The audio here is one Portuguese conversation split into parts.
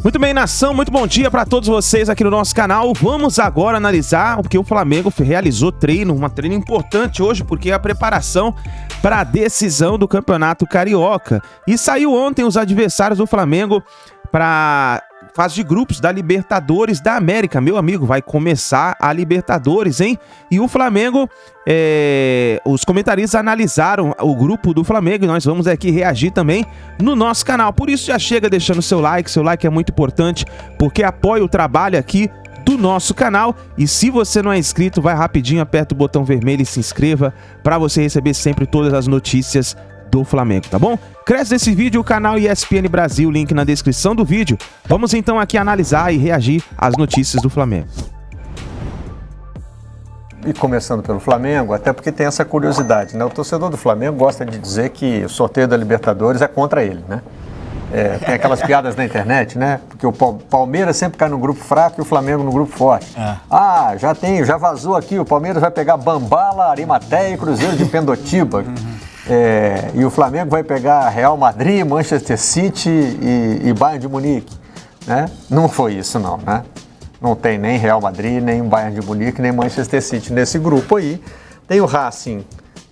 Muito bem, nação, muito bom dia para todos vocês aqui no nosso canal. Vamos agora analisar o que o Flamengo realizou uma treino importante hoje, porque é a preparação para a decisão do Campeonato Carioca. E saiu ontem os adversários do Flamengo para fase de grupos da Libertadores da América. Meu amigo, vai começar a Libertadores, hein? E o Flamengo, os comentaristas analisaram o grupo do Flamengo e nós vamos aqui reagir também no nosso canal. Por isso já chega deixando seu like é muito importante, porque apoia o trabalho aqui do nosso canal. E se você não é inscrito, vai rapidinho, aperta o botão vermelho e se inscreva para você receber sempre todas as notícias do Flamengo, tá bom? Cresce desse vídeo o canal ESPN Brasil, link na descrição do vídeo. Vamos então aqui analisar e reagir às notícias do Flamengo. E começando pelo Flamengo, até porque tem essa curiosidade, né? O torcedor do Flamengo gosta de dizer que o sorteio da Libertadores é contra ele, né? Tem aquelas piadas na internet, né? Porque o Palmeiras sempre cai no grupo fraco e o Flamengo no grupo forte. Já vazou aqui, o Palmeiras vai pegar Bambala, Arimateia e Cruzeiro de Pendotiba. E o Flamengo vai pegar Real Madrid, Manchester City e Bayern de Munique, né? Não foi isso não, né? Não tem nem Real Madrid, nem Bayern de Munique, nem Manchester City nesse grupo aí. Tem o Racing,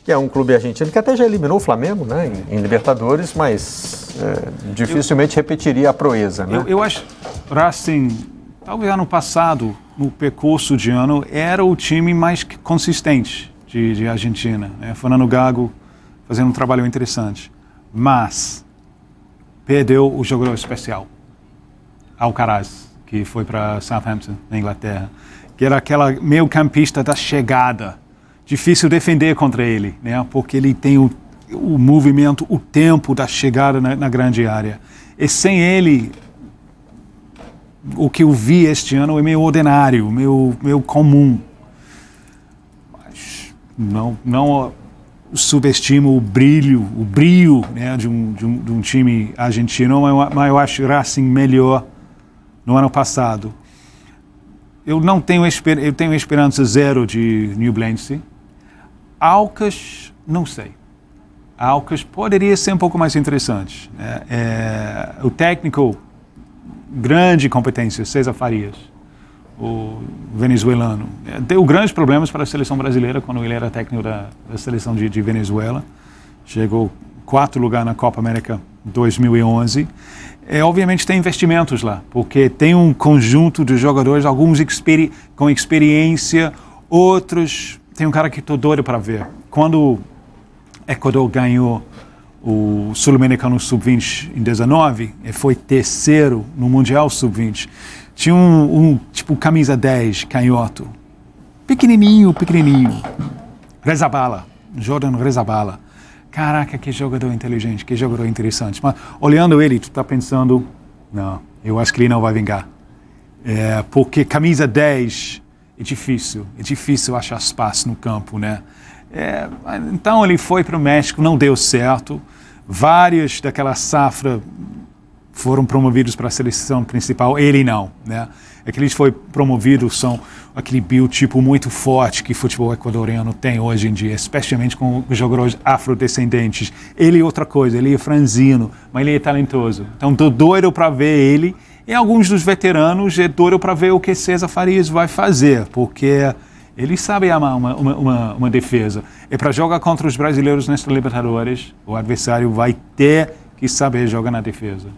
que é um clube argentino que até já eliminou o Flamengo, né, em Libertadores, mas dificilmente repetiria a proeza, né? Eu acho que Racing, talvez ano passado, no percurso de ano, era o time mais consistente de Argentina, né? Fernando Gago fazendo um trabalho interessante, mas perdeu o jogador especial, Alcaraz, que foi para Southampton, na Inglaterra, que era aquela meio campista da chegada, difícil defender contra ele, né? Porque ele tem o movimento, o tempo da chegada na grande área. E sem ele, o que eu vi este ano é meio ordinário, meio comum. Mas não subestimo o brilho, né, de um time argentino, mas eu acho Racing melhor no ano passado. Eu tenho esperança zero de Nublense. Alcas, não sei. Alcas poderia ser um pouco mais interessante. O técnico, grande competência, César Farias, o venezuelano, deu grandes problemas para a seleção brasileira quando ele era técnico da seleção de Venezuela. Chegou 4º lugar na Copa América 2011. Obviamente tem investimentos lá, porque tem um conjunto de jogadores, alguns com experiência, outros... Tem um cara que estou doido para ver. Quando o Equador ganhou o Sul-Americano Sub-20 em 19, e foi terceiro no Mundial Sub-20, tinha um tipo camisa 10, canhoto, pequenininho, Rezabala, Jordan Rezabala. Caraca, que jogador inteligente, que jogador interessante. Mas olhando ele, tu está pensando, não, eu acho que ele não vai vingar. Porque camisa 10 é difícil achar espaço no campo, né? Então ele foi para o México, não deu certo. Vários daquela safra foram promovidos para a seleção principal, ele não, né? Aqueles foi promovidos são aquele biotipo muito forte que o futebol equatoriano tem hoje em dia, especialmente com os jogadores afrodescendentes. Ele é outra coisa, ele é franzino, mas ele é talentoso. Então estou doido para ver ele. E alguns dos veteranos é doido para ver o que César Farias vai fazer, porque ele sabe amar uma defesa. E para jogar contra os brasileiros nesta Libertadores, o adversário vai ter que saber jogar na defesa.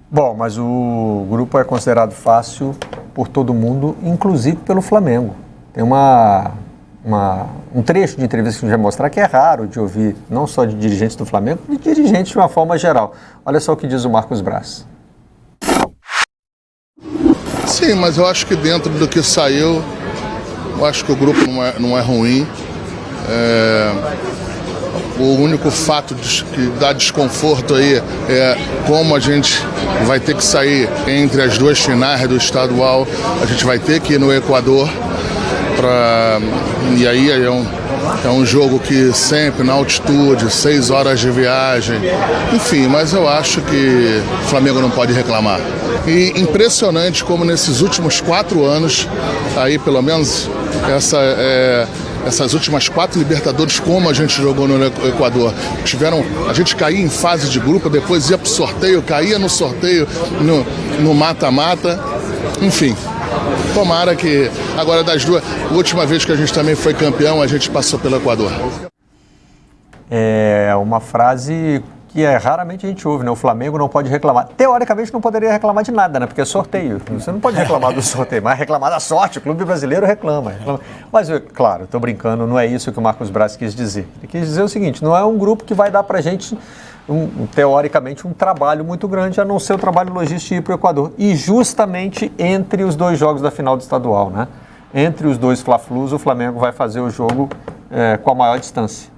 Bom, mas o grupo é considerado fácil por todo mundo, inclusive pelo Flamengo. Tem um trecho de entrevista que a gente vai mostrar que é raro de ouvir, não só de dirigentes do Flamengo, de dirigentes de uma forma geral. Olha só o que diz o Marcos Braz. Sim, mas eu acho que dentro do que saiu, eu acho que o grupo não é ruim. O único fato que dá desconforto aí é como a gente vai ter que sair entre as duas finais do estadual. A gente vai ter que ir no Equador. E aí é um jogo que sempre na altitude, 6 horas de viagem. Enfim, mas eu acho que o Flamengo não pode reclamar. E impressionante como nesses últimos 4 anos, aí pelo menos essas últimas 4 Libertadores como a gente jogou no Equador. A gente caía em fase de grupo, depois ia pro sorteio, caía no sorteio, no mata-mata, enfim. Tomara que agora a última vez que a gente também foi campeão, a gente passou pelo Equador. É uma frase que raramente a gente ouve, né? O Flamengo não pode reclamar. Teoricamente não poderia reclamar de nada, né? Porque é sorteio. Você não pode reclamar do sorteio, mas reclamar da sorte. O clube brasileiro reclama. Mas, claro, estou brincando, não é isso que o Marcos Braz quis dizer. Ele quis dizer o seguinte, não é um grupo que vai dar pra gente, teoricamente, um trabalho muito grande, a não ser o trabalho logístico de ir para o Equador. E justamente entre os 2 jogos da final do estadual, né? Entre os 2 Fla-Flus, o Flamengo vai fazer o jogo com a maior distância.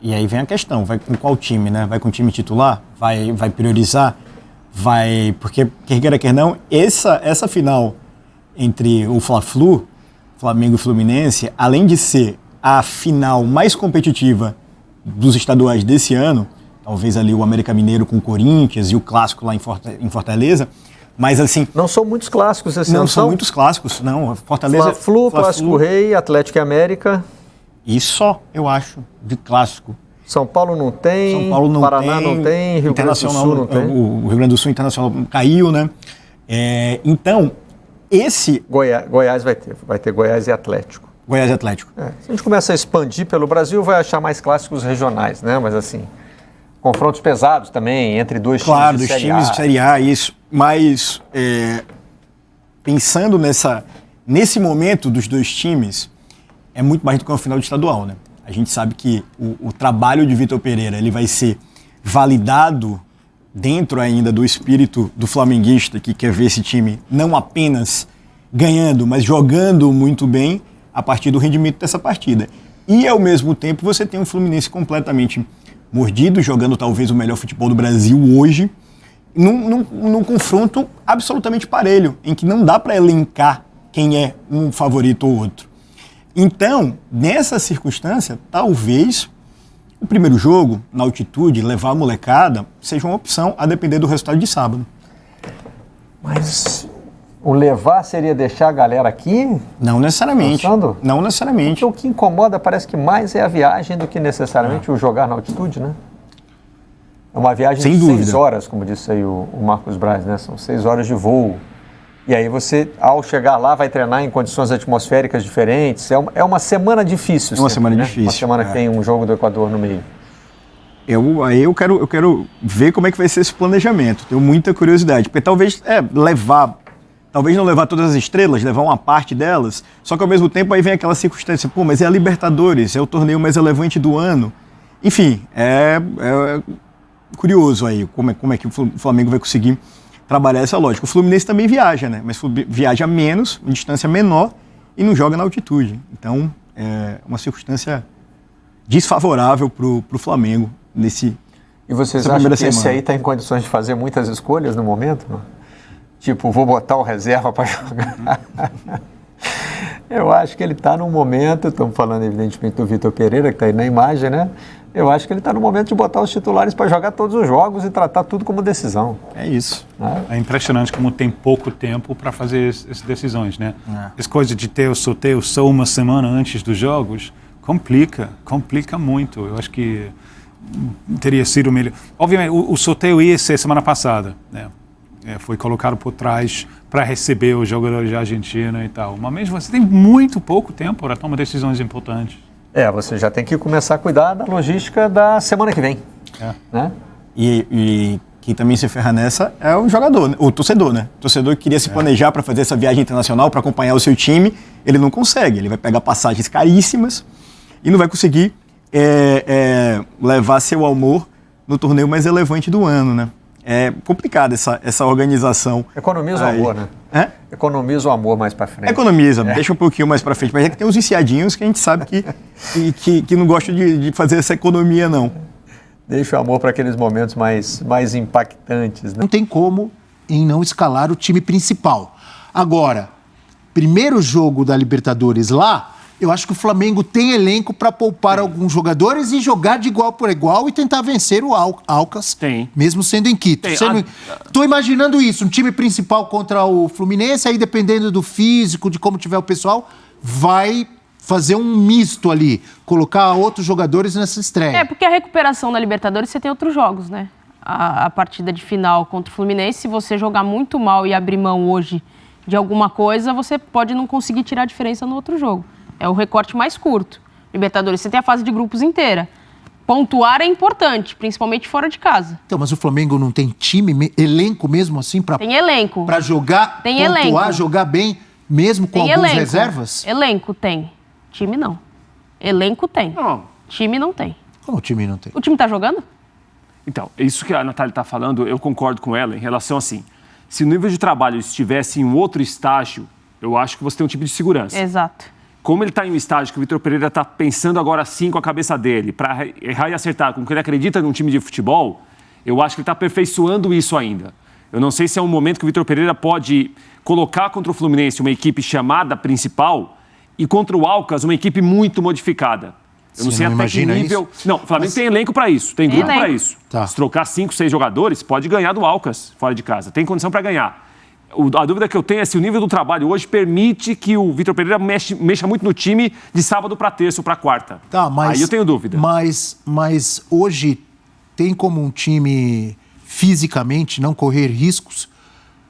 E aí vem a questão, vai com qual time, né? Vai com o time titular? Vai priorizar? Porque, quer queira, quer não, essa final entre o Fla-Flu, Flamengo e Fluminense, além de ser a final mais competitiva dos estaduais desse ano, talvez ali o América Mineiro com o Corinthians e o clássico lá em Fortaleza, mas assim... Não são muitos clássicos esse ano, não são muitos clássicos, não. Fortaleza... Fla-Flu, Clássico Rei, Atlético e América... E só, eu acho, de clássico. São Paulo não tem, São Paulo não Paraná tem, não tem, Rio Grande do Sul não tem. O Rio Grande do Sul Internacional caiu, né? Então, esse... Goiás vai ter Goiás e Atlético. Goiás e Atlético. Se a gente começa a expandir pelo Brasil, vai achar mais clássicos regionais, né? Mas assim, confrontos pesados também, entre 2 claro, times de Série A. Claro, dos times de Série A, isso. Mas, pensando nesse momento dos 2 times, é muito mais do que uma final de estadual, né? A gente sabe que o trabalho de Vitor Pereira ele vai ser validado dentro ainda do espírito do flamenguista, que quer ver esse time não apenas ganhando, mas jogando muito bem a partir do rendimento dessa partida. E, ao mesmo tempo, você tem um Fluminense completamente mordido, jogando talvez o melhor futebol do Brasil hoje, num confronto absolutamente parelho, em que não dá para elencar quem é um favorito ou outro. Então, nessa circunstância, talvez o primeiro jogo, na altitude, levar a molecada, seja uma opção a depender do resultado de sábado. Mas o levar seria deixar a galera aqui? Não necessariamente. Pensando? Não necessariamente. Porque o que incomoda parece que mais é a viagem do que necessariamente o jogar na altitude, né? É uma viagem sem de dúvida. 6 horas, como disse aí o Marcos Braz, né? São 6 horas de voo. E aí você, ao chegar lá, vai treinar em condições atmosféricas diferentes. É uma semana difícil. É uma sempre, semana né? difícil. Uma semana que tem um jogo do Equador no meio. Eu quero ver como é que vai ser esse planejamento. Tenho muita curiosidade. Porque talvez não levar todas as estrelas, levar uma parte delas, só que ao mesmo tempo aí vem aquela circunstância, mas é a Libertadores, é o torneio mais relevante do ano. Enfim, é curioso aí como é que o Flamengo vai conseguir trabalhar essa lógica. O Fluminense também viaja, né? Mas viaja menos, em distância menor, e não joga na altitude. Então, é uma circunstância desfavorável para o Flamengo nesse. E vocês acham que esse aí está em condições de fazer muitas escolhas no momento? Não? Tipo, vou botar o reserva para jogar. Eu acho que ele está num momento, estamos falando evidentemente do Vitor Pereira, que está aí na imagem, né? Eu acho que ele está no momento de botar os titulares para jogar todos os jogos e tratar tudo como decisão. É isso. É impressionante como tem pouco tempo para fazer essas decisões, né? Essa coisa de ter o sorteio só uma semana antes dos jogos complica muito. Eu acho que teria sido melhor. Obviamente, o sorteio ia ser semana passada, né? Foi colocado por trás para receber os jogadores da Argentina e tal. Mas mesmo você tem muito pouco tempo para tomar decisões importantes. Você já tem que começar a cuidar da logística da semana que vem. Né? E quem também se ferra nessa é o jogador, né? O torcedor, né? O torcedor que queria se planejar para fazer essa viagem internacional, para acompanhar o seu time, ele não consegue. Ele vai pegar passagens caríssimas e não vai conseguir levar seu amor no torneio mais relevante do ano, né? É complicado essa organização. Economiza o amor, né? Economiza o amor mais para frente. Economiza, deixa um pouquinho mais para frente. Mas é que tem uns viciadinhos que a gente sabe que não gostam de fazer essa economia, não. Deixa o amor para aqueles momentos mais impactantes, né? Não tem como em não escalar o time principal. Agora, primeiro jogo da Libertadores lá, eu acho que o Flamengo tem elenco para poupar alguns jogadores e jogar de igual por igual e tentar vencer o Alcas, mesmo sendo em Quito. Estou imaginando isso, um time principal contra o Fluminense, aí dependendo do físico, de como tiver o pessoal, vai fazer um misto ali, colocar outros jogadores nessa estreia. Porque a recuperação da Libertadores você tem outros jogos, né? A partida de final contra o Fluminense, se você jogar muito mal e abrir mão hoje de alguma coisa, você pode não conseguir tirar a diferença no outro jogo. É o recorte mais curto. Libertadores, você tem a fase de grupos inteira. Pontuar é importante, principalmente fora de casa. Então, mas o Flamengo não tem time, elenco mesmo assim para Tem elenco. Para jogar, tem pontuar, elenco. Jogar bem, mesmo com tem algumas elenco. reservas? Elenco tem. Time não. Elenco tem. Não. Time não tem. Como o time não tem? O time tá jogando? Então, isso que a Natália está falando, eu concordo com ela em relação assim, se o nível de trabalho estivesse em um outro estágio, eu acho que você tem um tipo de segurança. Exato. Como ele está em um estágio que o Vitor Pereira está pensando agora sim com a cabeça dele, para errar e acertar, com o que ele acredita num time de futebol, eu acho que ele está aperfeiçoando isso ainda. Eu não sei se é um momento que o Vitor Pereira pode colocar contra o Fluminense uma equipe chamada principal e contra o Alcas uma equipe muito modificada. Eu não sei até que nível... Isso? Não, o Flamengo tem elenco para isso, tem grupo para isso. Tá. Se trocar 5, 6 jogadores, pode ganhar do Alcas fora de casa. Tem condição para ganhar. A dúvida que eu tenho é se o nível do trabalho hoje permite que o Vitor Pereira mexa muito no time de sábado para terça ou para quarta. Tá, mas, aí eu tenho dúvida. Mas hoje tem como um time fisicamente não correr riscos,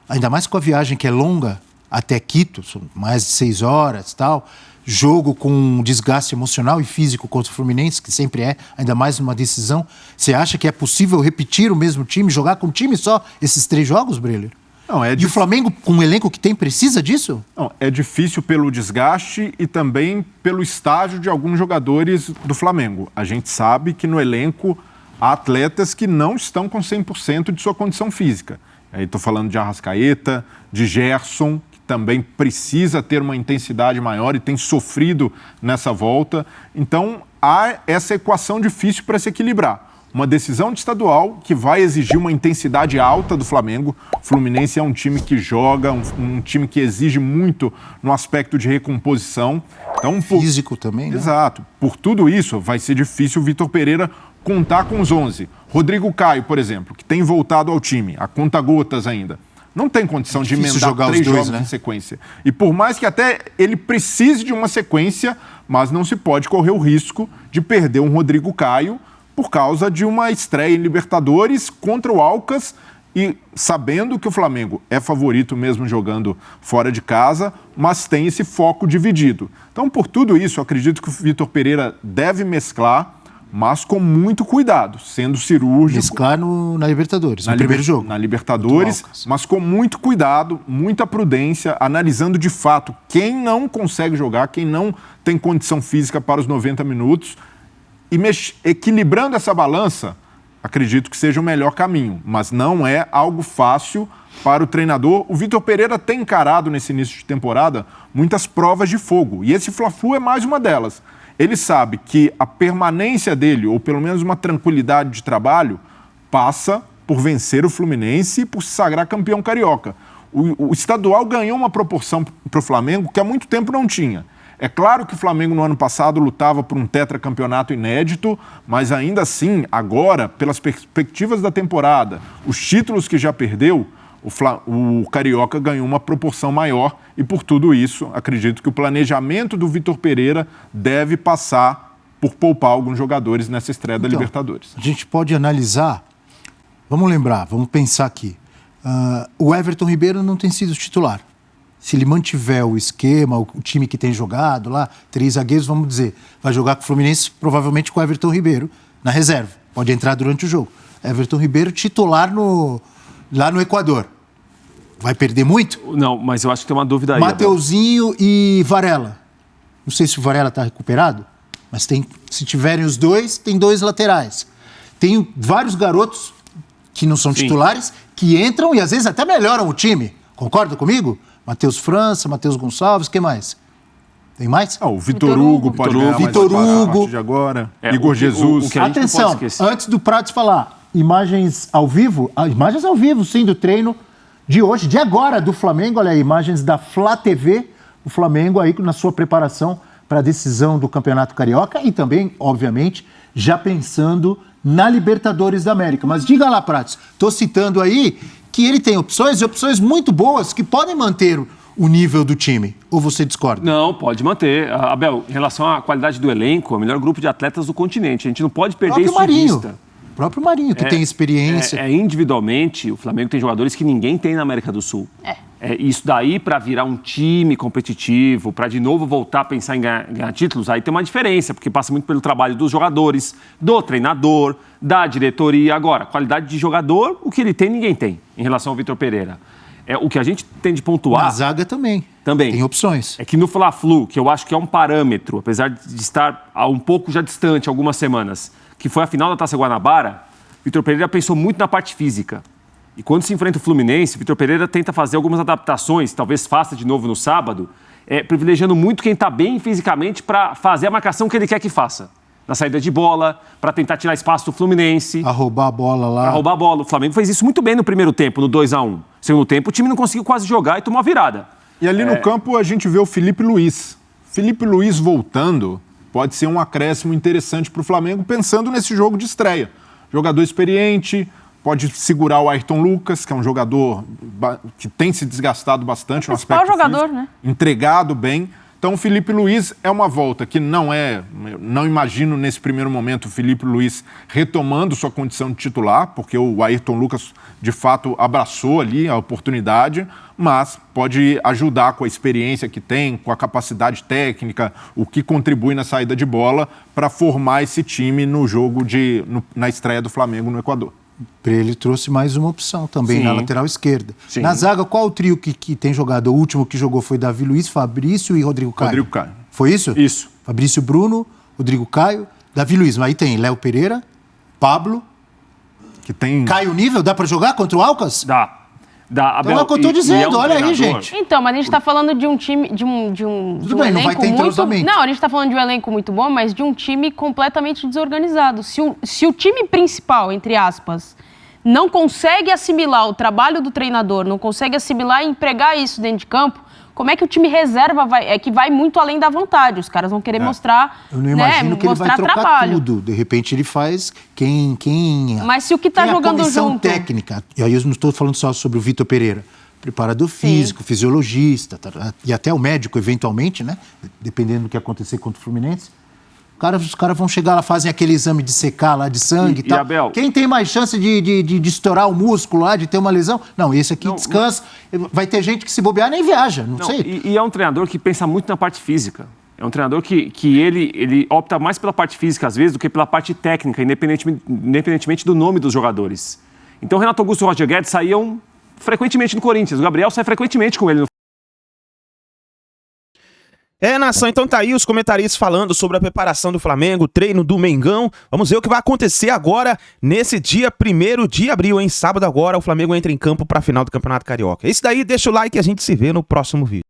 ainda mais com a viagem que é longa até Quito, são mais de 6 horas e tal, jogo com um desgaste emocional e físico contra o Fluminense, que sempre é, ainda mais numa decisão. Você acha que é possível repetir o mesmo time, jogar com um time só esses 3 jogos, Breler? Não, E o Flamengo, com o elenco que tem, precisa disso? Não, é difícil pelo desgaste e também pelo estágio de alguns jogadores do Flamengo. A gente sabe que no elenco há atletas que não estão com 100% de sua condição física. Aí estou falando de Arrascaeta, de Gerson, que também precisa ter uma intensidade maior e tem sofrido nessa volta. Então, há essa equação difícil para se equilibrar. Uma decisão de estadual que vai exigir uma intensidade alta do Flamengo. O Fluminense é um time que joga, um time que exige muito no aspecto de recomposição. Então, Físico também, né? Exato. Por tudo isso, vai ser difícil o Vitor Pereira contar com os 11. Rodrigo Caio, por exemplo, que tem voltado ao time, a conta-gotas ainda. Não tem condição de emendar 3 jogos em sequência. E por mais que até ele precise de uma sequência, mas não se pode correr o risco de perder um Rodrigo Caio por causa de uma estreia em Libertadores contra o Alcas e sabendo que o Flamengo é favorito mesmo jogando fora de casa, mas tem esse foco dividido. Então, por tudo isso, eu acredito que o Vitor Pereira deve mesclar, mas com muito cuidado, sendo cirúrgico. Mesclar na Libertadores, no primeiro jogo. Na Libertadores, mas com muito cuidado, muita prudência, analisando de fato quem não consegue jogar, quem não tem condição física para os 90 minutos, e equilibrando essa balança, acredito que seja o melhor caminho, mas não é algo fácil para o treinador. O Vitor Pereira tem encarado nesse início de temporada muitas provas de fogo, e esse Fla-Flu é mais uma delas. Ele sabe que a permanência dele, ou pelo menos uma tranquilidade de trabalho, passa por vencer o Fluminense e por se sagrar campeão carioca. O estadual ganhou uma proporção para o Flamengo que há muito tempo não tinha. É claro que o Flamengo no ano passado lutava por um tetracampeonato inédito, mas ainda assim, agora, pelas perspectivas da temporada, os títulos que já perdeu, o Carioca ganhou uma proporção maior e por tudo isso, acredito que o planejamento do Vitor Pereira deve passar por poupar alguns jogadores nessa estreia da Libertadores. A gente pode analisar, vamos lembrar, vamos pensar aqui, o Everton Ribeiro não tem sido titular. Se ele mantiver o esquema, o time que tem jogado lá, 3 zagueiros, vamos dizer, vai jogar com o Fluminense, provavelmente com o Everton Ribeiro na reserva. Pode entrar durante o jogo. Everton Ribeiro titular lá no Equador. Vai perder muito? Não, mas eu acho que tem uma dúvida aí. Mateuzinho e Varela. Não sei se o Varela está recuperado, mas se tiverem os dois, tem 2 laterais. Tem vários garotos que não são titulares, que entram e às vezes até melhoram o time. Concorda comigo? Matheus França, Matheus Gonçalves, quem mais? Tem mais? O Vitor Hugo pode ganhar Vitor Hugo. A partir de agora. Igor Jesus. Atenção, antes do Prates falar, imagens ao vivo, sim, do treino de hoje, de agora, do Flamengo. Olha aí, imagens da Flá TV, o Flamengo aí na sua preparação para a decisão do Campeonato Carioca e também, obviamente, já pensando na Libertadores da América. Mas diga lá, Prates, estou citando aí que ele tem opções muito boas que podem manter o nível do time? Ou você discorda? Não, pode manter. Abel, em relação à qualidade do elenco, é o melhor grupo de atletas do continente. A gente não pode perder isso de vista. O próprio Marinho, que tem experiência. Individualmente, o Flamengo tem jogadores que ninguém tem na América do Sul. Isso daí, para virar um time competitivo, para de novo voltar a pensar em ganhar títulos, aí tem uma diferença, porque passa muito pelo trabalho dos jogadores, do treinador, da diretoria. Agora, qualidade de jogador, o que ele tem, ninguém tem, em relação ao Vitor Pereira. O que a gente tem de pontuar... Na zaga também. Tem opções. É que no Fla-Flu, que eu acho que é um parâmetro, apesar de estar um pouco já distante, algumas semanas, que foi a final da Taça Guanabara, Vitor Pereira pensou muito na parte física. E quando se enfrenta o Fluminense, Vitor Pereira tenta fazer algumas adaptações, talvez faça de novo no sábado, privilegiando muito quem está bem fisicamente para fazer a marcação que ele quer que faça. Na saída de bola, para tentar tirar espaço do Fluminense. A roubar a bola lá. Para roubar a bola. O Flamengo fez isso muito bem no primeiro tempo, no 2-1. Segundo tempo, o time não conseguiu quase jogar e tomou a virada. E ali no campo a gente vê o Felipe Luiz. Felipe Luiz voltando pode ser um acréscimo interessante para o Flamengo, pensando nesse jogo de estreia. Jogador experiente, pode segurar o Ayrton Lucas, que é um jogador que tem se desgastado bastante no aspecto físico. Jogador, né? Entregado bem. Então o Felipe Luiz é uma volta que não imagino nesse primeiro momento o Felipe Luiz retomando sua condição de titular, porque o Ayrton Lucas de fato abraçou ali a oportunidade, mas pode ajudar com a experiência que tem, com a capacidade técnica, o que contribui na saída de bola para formar esse time no jogo na estreia do Flamengo no Equador. Ele trouxe mais uma opção também na lateral esquerda. Sim. Na zaga, qual o trio que tem jogado? O último que jogou foi Davi Luiz, Fabrício e Rodrigo Caio. Rodrigo Caio. Foi isso? Isso. Fabrício Bruno, Rodrigo Caio, Davi Luiz. Aí tem Léo Pereira, Pablo. Que tem... Cai o nível? Dá pra jogar contra o Alcas? Dá. Então é o que eu tô dizendo, olha aí, gente. Então, mas a gente tá falando de um time, de um Tudo bem, não vai ter entrosamento. Não, a gente tá falando de um elenco muito bom, mas de um time completamente desorganizado. Se o time principal, entre aspas, não consegue assimilar o trabalho do treinador, não consegue assimilar e empregar isso dentro de campo, como é que o time reserva vai muito além da vontade? Os caras vão querer mostrar, eu não imagino que ele vai trocar trabalho. tudo. De repente ele faz quem Mas se o que tá jogando a comissão junto... técnica, e aí eu não estou falando só sobre o Vitor Pereira, preparador físico, fisiologista, e até o médico eventualmente, né? Dependendo do que acontecer contra o Fluminense. Os caras vão chegar lá, fazem aquele exame de secar lá de sangue e tal. Abel? Quem tem mais chance de estourar o músculo lá, de ter uma lesão? Não, esse aqui descansa. Vai ter gente que se bobear nem viaja, não sei. E é um treinador que pensa muito na parte física. É um treinador que ele opta mais pela parte física, às vezes, do que pela parte técnica, independentemente do nome dos jogadores. Então, Renato Augusto e o Roger Guedes saíam frequentemente no Corinthians. O Gabriel sai frequentemente com ele no nação, então tá aí os comentaristas falando sobre a preparação do Flamengo, o treino do Mengão. Vamos ver o que vai acontecer agora nesse dia 1º de abril, hein? Sábado agora o Flamengo entra em campo para a final do Campeonato Carioca. É isso daí, deixa o like e a gente se vê no próximo vídeo.